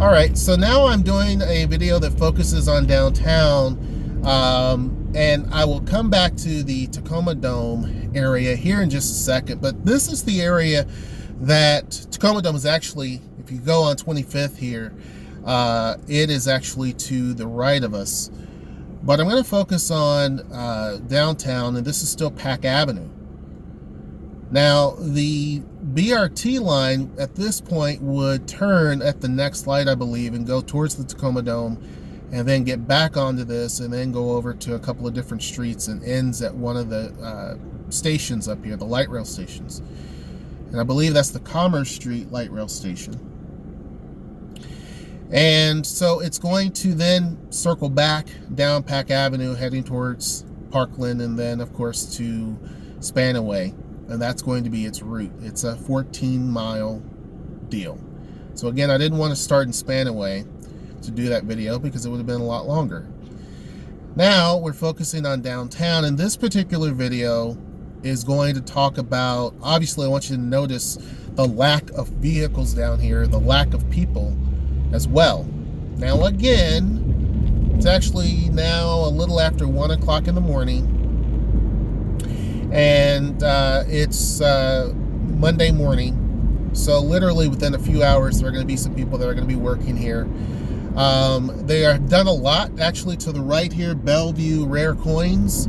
All right, so now I'm doing a video that focuses on downtown, and I will come back to the Tacoma Dome area here in just a second. But this is the area that Tacoma Dome is actually, if you go on 25th here, it is actually to the right of us. But I'm going to focus on downtown, and this is still Pack Avenue. Now, the BRT line at this point would turn at the next light, I believe, and go towards the Tacoma Dome, and then get back onto this, and then go over to a couple of different streets and ends at one of the stations up here, the light rail stations. And I believe that's the Commerce Street light rail station. And so it's going to then circle back down Pack Avenue, heading towards Parkland, and then, of course, to Spanaway. And that's going to be its route. It's a 14-mile deal. So again, I didn't want to start in Spanaway to do that video because it would have been a lot longer. Now we're focusing on downtown, and this particular video is going to talk about, obviously I want you to notice the lack of vehicles down here, the lack of people as well. Now again, it's actually now a little after 1 o'clock in the morning, and it's Monday morning, so literally within a few hours there are going to be some people that are going to be working here. They have done a lot actually to the right here. Bellevue Rare Coins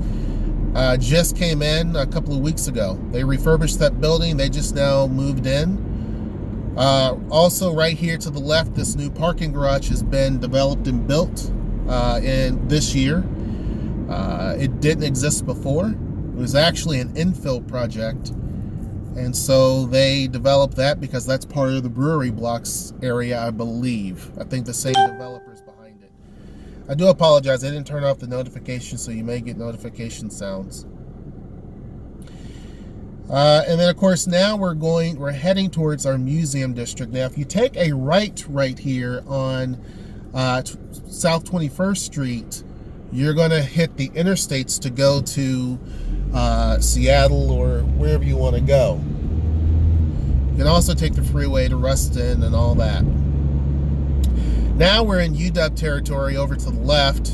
just came in a couple of weeks ago. They refurbished that building. They just now moved in. Also right here to the left, this new parking garage has been developed and built in this year. It didn't exist before. It was actually an infill project, and so they developed that because that's part of the brewery blocks area, I believe. I think the same developers behind it. I do apologize, I didn't turn off the notification, so you may get notification sounds. And then of course now we're heading towards our museum district. Now if you take a right here on South 21st Street, you're going to hit the interstates to go to Seattle or wherever you want to go. You can also take the freeway to Ruston and all that. Now we're in UW territory over to the left,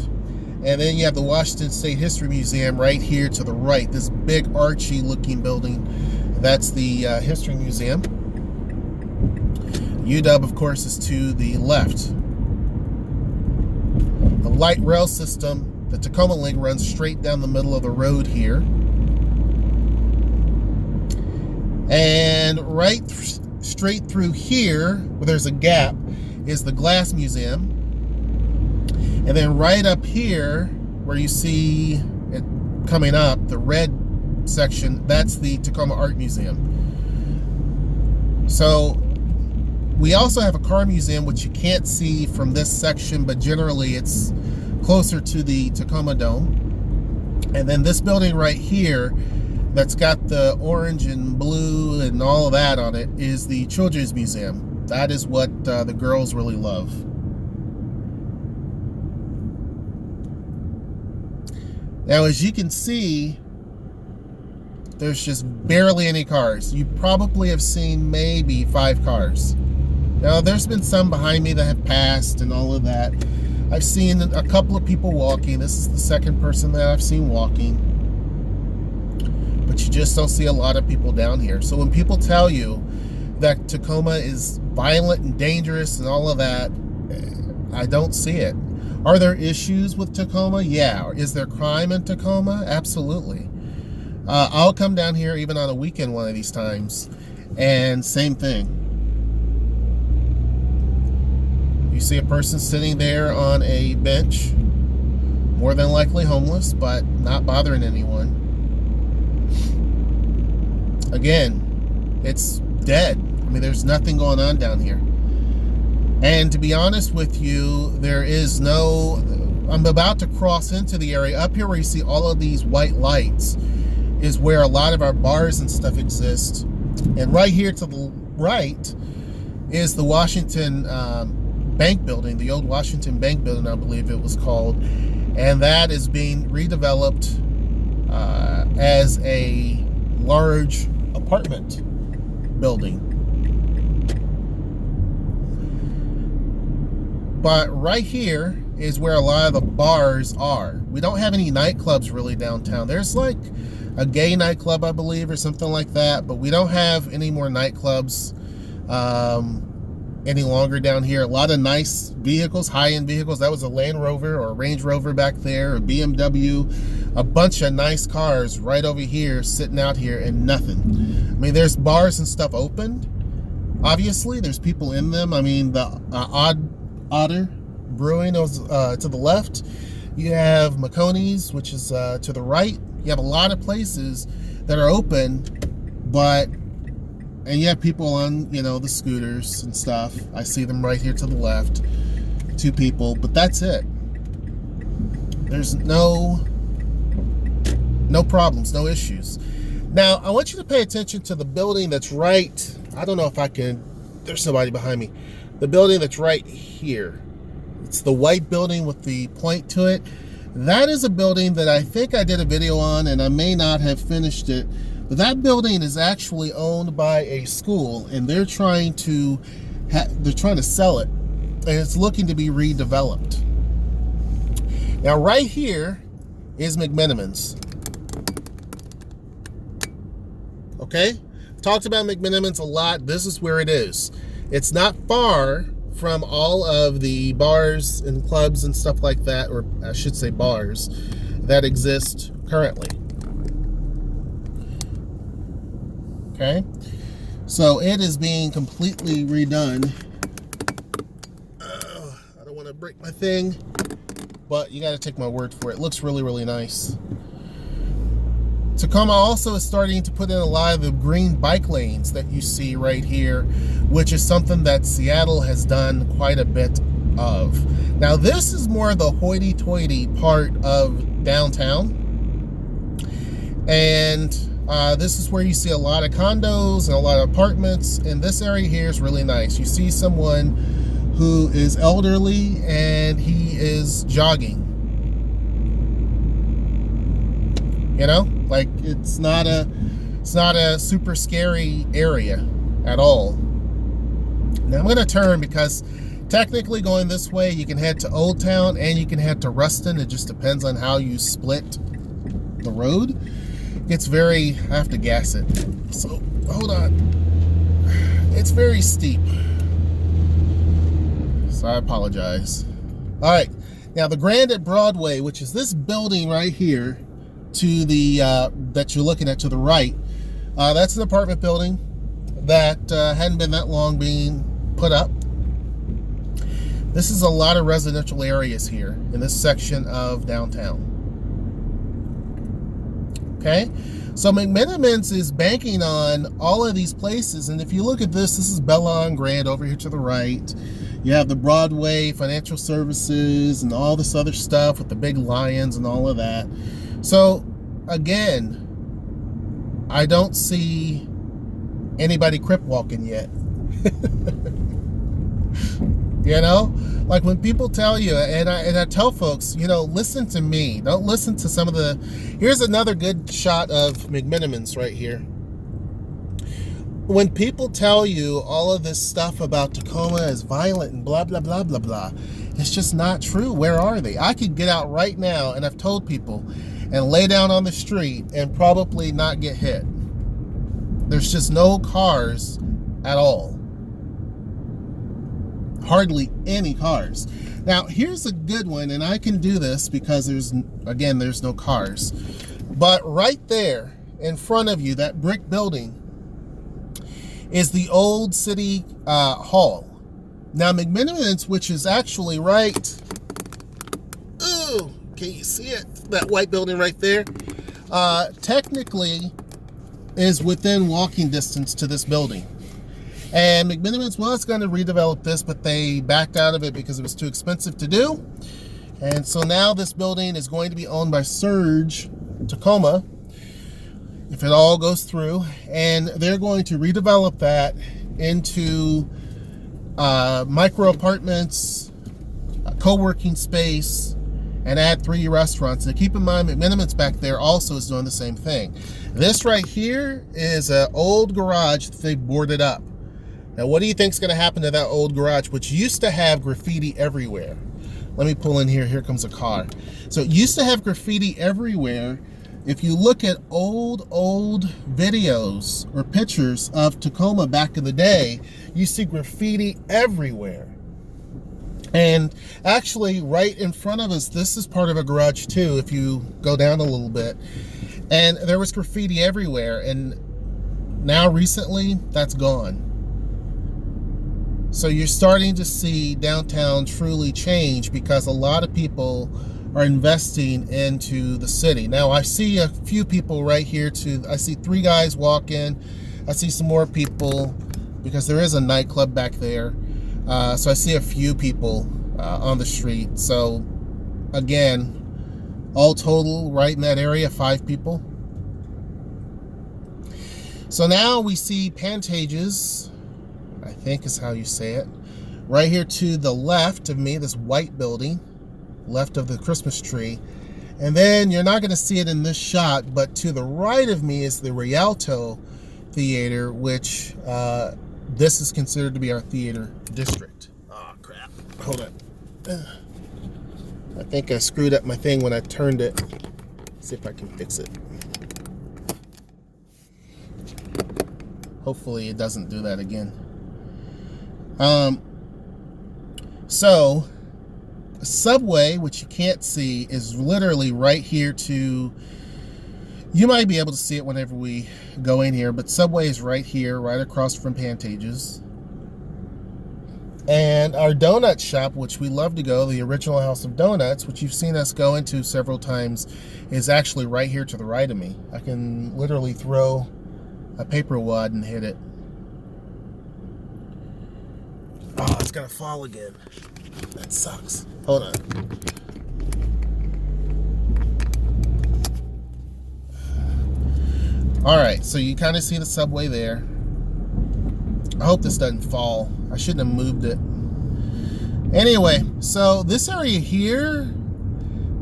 and then you have the Washington State History Museum right here to the right. This big archy looking building, that's the History Museum. UW, of course, is to the left. The light rail system, the Tacoma Link, runs straight down the middle of the road here. And straight through here, where there's a gap, is the Glass Museum. And then right up here, where you see it coming up, the red section, that's the Tacoma Art Museum. So we also have a car museum, which you can't see from this section, but generally it's closer to the Tacoma Dome. And then this building right here that's got the orange and blue and all of that on it is the Children's Museum. That is what the girls really love. Now, as you can see, there's just barely any cars. You probably have seen maybe 5 cars. Now, there's been some behind me that have passed and all of that. I've seen a couple of people walking. This is the second person that I've seen walking. But you just don't see a lot of people down here. So when people tell you that Tacoma is violent and dangerous and all of that, I don't see it. Are there issues with Tacoma? Yeah. Is there crime in Tacoma? Absolutely. I'll come down here even on a weekend one of these times, and same thing. You see a person sitting there on a bench, more than likely homeless, but not bothering anyone. Again, it's dead. I mean, there's nothing going on down here. And to be honest with you, there is no... I'm about to cross into the area. Up here where you see all of these white lights is where a lot of our bars and stuff exist. And right here to the right is the Washington Bank building, the old Washington Bank building, I believe it was called. And that is being redeveloped as a large apartment building. But right here is where a lot of the bars are. We don't have any nightclubs really downtown. There's like a gay nightclub, I believe, or something like that, but we don't have any more nightclubs any longer down here. A lot of nice vehicles, high-end vehicles. That was a Land Rover or a Range Rover back there, a BMW, a bunch of nice cars right over here sitting out here and nothing. I mean, there's bars and stuff open. Obviously, there's people in them. I mean, the Otter Brewing is to the left. You have McConey's, which is to the right. You have a lot of places that are open, and you have people on, you know, the scooters and stuff. I see them right here to the left. 2 people, but that's it. There's no problems, no issues. Now, I want you to pay attention to the building that's right. I don't know if I can, there's somebody behind me. The building that's right here. It's the white building with the point to it. That is a building that I think I did a video on, and I may not have finished it. But that building is actually owned by a school, and they're trying to sell it, and it's looking to be redeveloped. Now, right here is McMenamins. Okay, talked about McMenamins a lot. This is where it is. It's not far from all of the bars and clubs and stuff like that, or I should say bars, that exist currently. Okay, so it is being completely redone. I don't want to break my thing, but you got to take my word for it. It looks really, really nice. Tacoma also is starting to put in a lot of the green bike lanes that you see right here, which is something that Seattle has done quite a bit of. Now, this is more the hoity-toity part of downtown, and this is where you see a lot of condos and a lot of apartments, and this area here is really nice. You see someone who is elderly and he is jogging. You know, like it's not a super scary area at all. Now I'm going to turn because technically going this way, you can head to Old Town and you can head to Ruston. It just depends on how you split the road. It's very, I have to gas it. So hold on. It's very steep. So I apologize. All right. Now the Grand at Broadway, which is this building right here, to the that you're looking at to the right, that's an apartment building that hadn't been that long being put up. This is a lot of residential areas here in this section of downtown. Okay, so McMenamins is banking on all of these places, and if you look at this is Bella and Grand over here to the right. You have the Broadway Financial Services and all this other stuff with the big lions and all of that. So, again, I don't see anybody crip walking yet. You know, like when people tell you, and I tell folks, you know, listen to me. Don't listen to some of the. Here's another good shot of McMenamins right here. When people tell you all of this stuff about Tacoma is violent and blah, blah, blah, blah, blah, it's just not true. Where are they? I could get out right now, and I've told people, and lay down on the street and probably not get hit. There's just no cars at all. Hardly any cars. Now, here's a good one, and I can do this because there's no cars. But right there in front of you, that brick building, is the old city hall. Now, McMenamins, which is actually right, ooh, can you see it? That white building right there, technically is within walking distance to this building. And McMenamins was going to redevelop this, but they backed out of it because it was too expensive to do. And so now this building is going to be owned by Surge Tacoma, if it all goes through, and they're going to redevelop that into micro apartments, a co-working space, and add 3 restaurants. And keep in mind, McMenamins back there also is doing the same thing. This right here is an old garage that they boarded up. Now, what do you think is going to happen to that old garage, which used to have graffiti everywhere? Let me pull in here. Here comes a car. So it used to have graffiti everywhere. If you look at old videos or pictures of Tacoma back in the day, you see graffiti everywhere. And actually, right in front of us, this is part of a garage too, if you go down a little bit. And there was graffiti everywhere. And now recently, that's gone. So you're starting to see downtown truly change because a lot of people are investing into the city. Now I see a few people right here too. I see 3 guys walk in. I see some more people because there is a nightclub back there. So I see a few people on the street. So again, all total right in that area, 5 people. So now we see Pantages, I think is how you say it, right here to the left of me, this white building, left of the Christmas tree. And then you're not going to see it in this shot, but to the right of me is the Rialto Theater, which this is considered to be our theater district. Oh, crap. Hold on. I think I screwed up my thing when I turned it. Let's see if I can fix it. Hopefully it doesn't do that again. So Subway, which you can't see, is literally right here to, you might be able to see it whenever we go in here, but Subway is right here, right across from Pantages. And our donut shop, which we love to go, the Original House of Donuts, which you've seen us go into several times, is actually right here to the right of me. I can literally throw a paper wad and hit it. Oh, it's gonna fall again. That sucks. Hold on. All right, so you kind of see the Subway there. I hope this doesn't fall. I shouldn't have moved it. Anyway, so this area here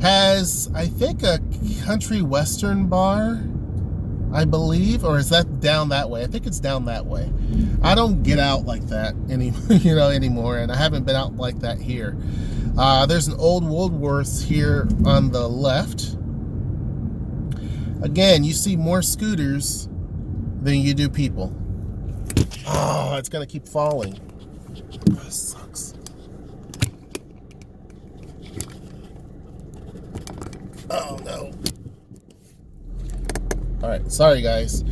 has, I think, a country western bar, I believe, or is that down that way? I think it's down that way. I don't get out like that anymore, and I haven't been out like that here. There's an old Woolworths here on the left. Again, you see more scooters than you do people. Oh, it's gonna keep falling. Oh, this sucks. Oh no. All right, sorry guys.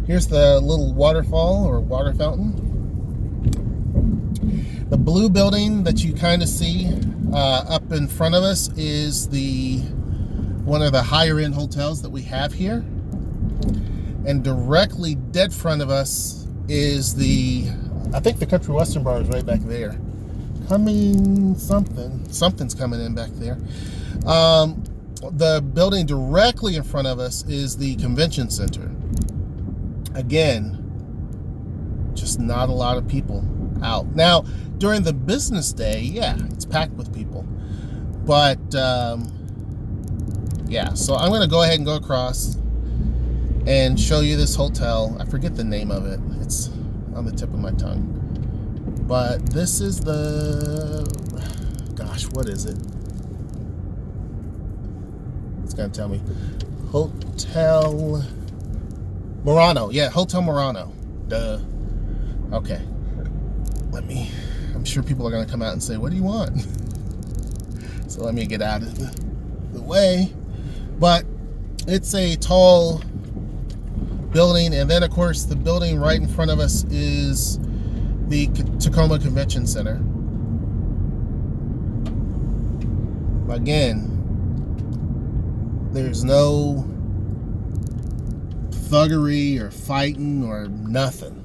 Here's the little waterfall or water fountain. The blue building that you kind of see up in front of us is one of the higher end hotels that we have here. And directly dead front of us is I think the Country Western Bar is right back there. Something's coming in back there. The building directly in front of us is the convention center. Again, just not a lot of people out. Now, during the business day, yeah, it's packed with people. But, yeah, so I'm going to go ahead and go across and show you this hotel. I forget the name of it. It's on the tip of my tongue. But this is gosh, what is it? It's going to tell me. Hotel Murano. Yeah, Hotel Murano. Duh. Okay. I'm sure people are going to come out and say, what do you want? So let me get out of the way. But it's a tall building. And then, of course, the building right in front of us is the Tacoma Convention Center. Again, there's no thuggery or fighting or nothing.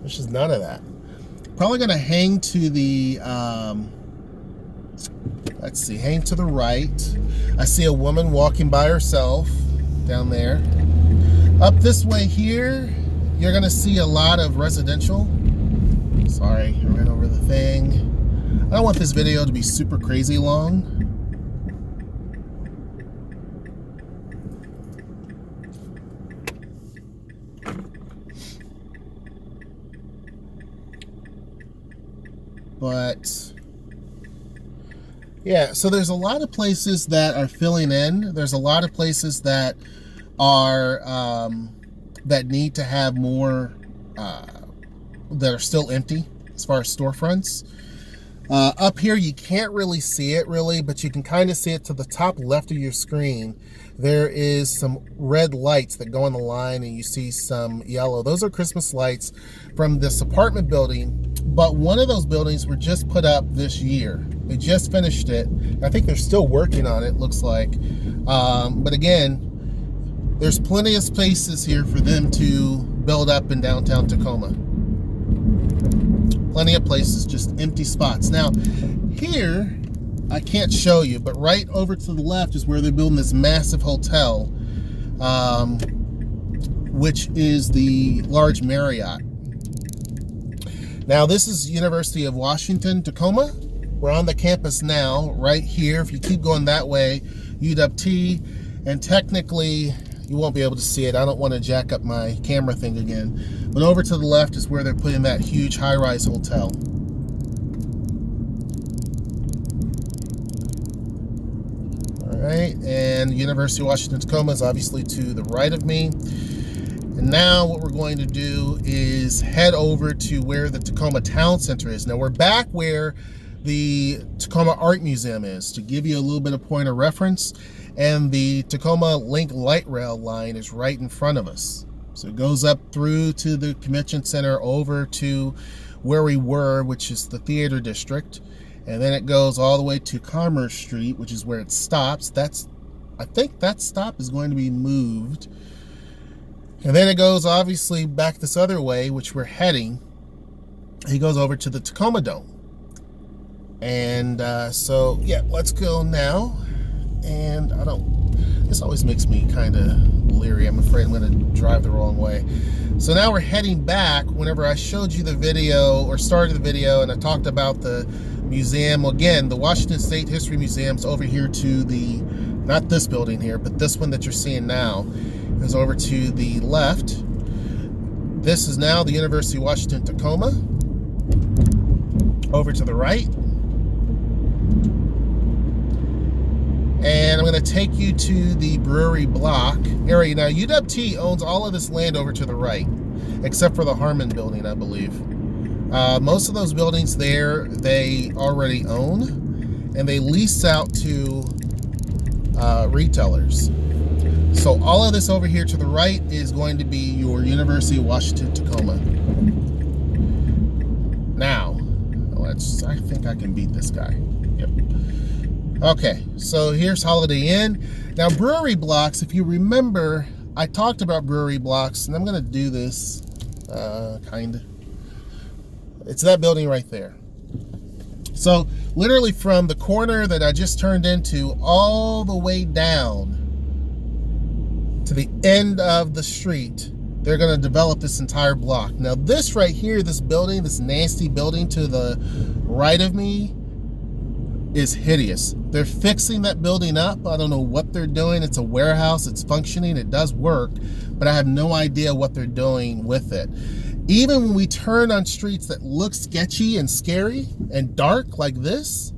There's just none of that. Probably going to hang to the, let's see, hang to the right. I see a woman walking by herself down there. Up this way here, you're going to see a lot of residential. Sorry, I ran over the thing. I don't want this video to be super crazy long. But yeah, so there's a lot of places that are filling in. There's a lot of places that are that need to have more that are still empty as far as storefronts. Up here you can't really see it really, but you can kind of see it to the top left of your screen. There is some red lights that go on the line, and you see some yellow. Those are Christmas lights from this apartment building, but one of those buildings were just put up this year. They just finished it. I think they're still working on it, looks like. But again, there's plenty of spaces here for them to build up in downtown Tacoma. Plenty of places, just empty spots. Now, here, I can't show you, but right over to the left is where they're building this massive hotel, which is the large Marriott. Now, this is University of Washington, Tacoma. We're on the campus now, right here. If you keep going that way, UW-T, and technically, you won't be able to see it. I don't want to jack up my camera thing again. But over to the left is where they're putting that huge high-rise hotel. All right, and University of Washington Tacoma is obviously to the right of me. And now what we're going to do is head over to where the Tacoma Town Center is. Now we're back where the Tacoma Art Museum is, to give you a little bit of point of reference. And the Tacoma Link light rail line is right in front of us. So it goes up through to the convention center over to where we were, which is the theater district. And then it goes all the way to Commerce Street, which is where it stops. I think that stop is going to be moved. And then it goes obviously back this other way, which we're heading. He goes over to the Tacoma Dome. And so, yeah, let's go now. And this always makes me kind of leery. I'm afraid I'm going to drive the wrong way. So now we're heading back. Whenever I showed you the video, or started the video, and I talked about the museum, again, the Washington State History Museum's over here to the, not this building here, but this one that you're seeing now is over to the left. This is now the University of Washington Tacoma. Over to the right. And I'm going to take you to the Brewery Block area. Now, UW-T owns all of this land over to the right, except for the Harmon building, I believe. Most of those buildings there, they already own, and they lease out to retailers. So all of this over here to the right is going to be your University of Washington Tacoma. Now, I think I can beat this guy. Yep. Okay, so here's Holiday Inn. Now, brewery blocks, if you remember, I talked about brewery blocks, and I'm going to do this, kind of. It's that building right there. So, literally from the corner that I just turned into all the way down to the end of the street, they're going to develop this entire block. Now, this right here, this building, this nasty building to the right of me, is hideous. They're fixing that building up. I don't know what they're doing. It's a warehouse. It's functioning. It does work, but I have no idea what they're doing with it. Even when we turn on streets that look sketchy and scary and dark like this,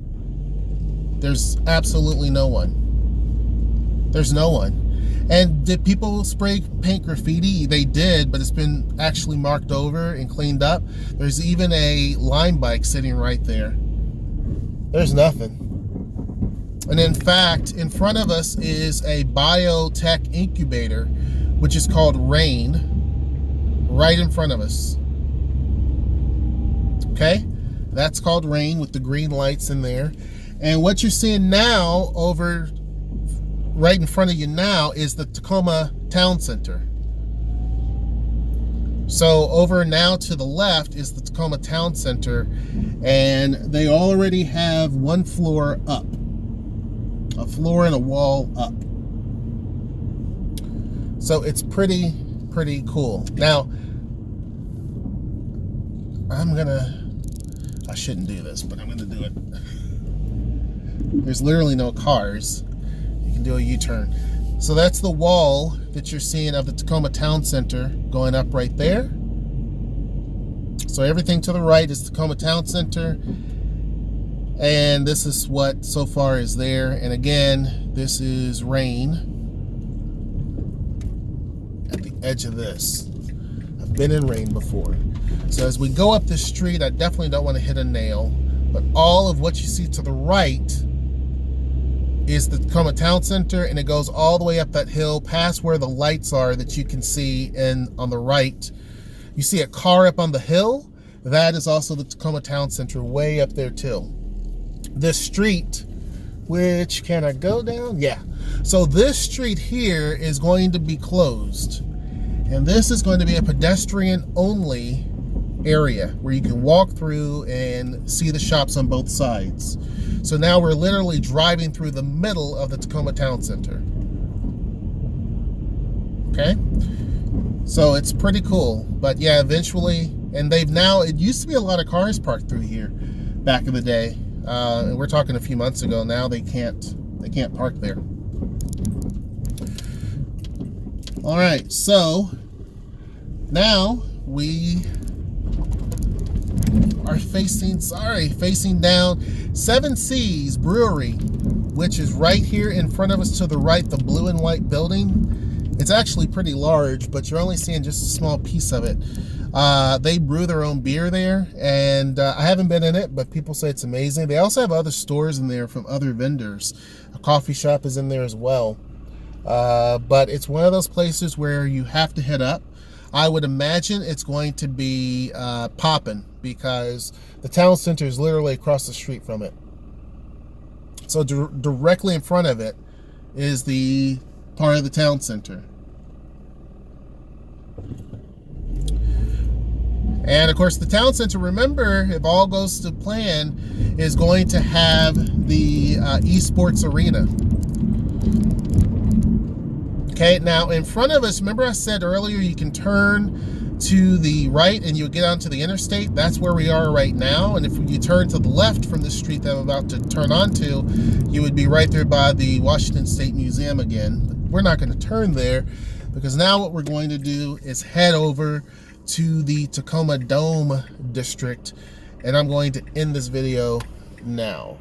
there's absolutely no one. There's no one. And did people spray paint graffiti? They did, but it's been actually marked over and cleaned up. There's even a Lime bike sitting right there. There's nothing. And in fact, in front of us is a biotech incubator, which is called RAIN, right in front of us. Okay? That's called RAIN with the green lights in there. And what you're seeing now over right in front of you now is the Tacoma Town Center. So over now to the left is the Tacoma Town Center, and they already have one floor up, a floor and a wall up. So it's pretty cool. Now, I shouldn't do this, but I'm gonna do it. There's literally no cars. You can do a U-turn. So that's the wall that you're seeing of the Tacoma Town Center going up right there. So everything to the right is Tacoma Town Center. And this is what so far is there. And again, this is rain at the edge of this. I've been in rain before. So as we go up this street, I definitely don't want to hit a nail. But all of what you see to the right is the Tacoma Town Center, and it goes all the way up that hill past where the lights are that you can see. And on the right, you see a car up on the hill. That is also the Tacoma Town Center way up there too. This street, which, can I go down? Yeah. So this street here is going to be closed. And this is going to be a pedestrian only area where you can walk through and see the shops on both sides. So now we're literally driving through the middle of the Tacoma Town Center. Okay? So it's pretty cool. But yeah, eventually, and they've now, it used to be a lot of cars parked through here back in the day. And we're talking a few months ago. Now they can't park there. All right, so now we are facing down Seven Seas Brewery, which is right here in front of us to the right, the blue and white building. It's actually pretty large, but you're only seeing just a small piece of it. They brew their own beer there, and I haven't been in it, but people say it's amazing. They also have other stores in there from other vendors. A coffee shop is in there as well. But it's one of those places where you have to head up. I would imagine it's going to be popping, because the town center is literally across the street from it. So directly in front of it is the part of the town center. And of course, the town center, remember, if all goes to plan, is going to have the esports arena. Okay, now in front of us, remember I said earlier you can turn to the right and you'll get onto the interstate? That's where we are right now. And if you turn to the left from the street that I'm about to turn onto, you would be right there by the Washington State Museum again. But we're not going to turn there, because now what we're going to do is head over to the Tacoma Dome District, and I'm going to end this video now.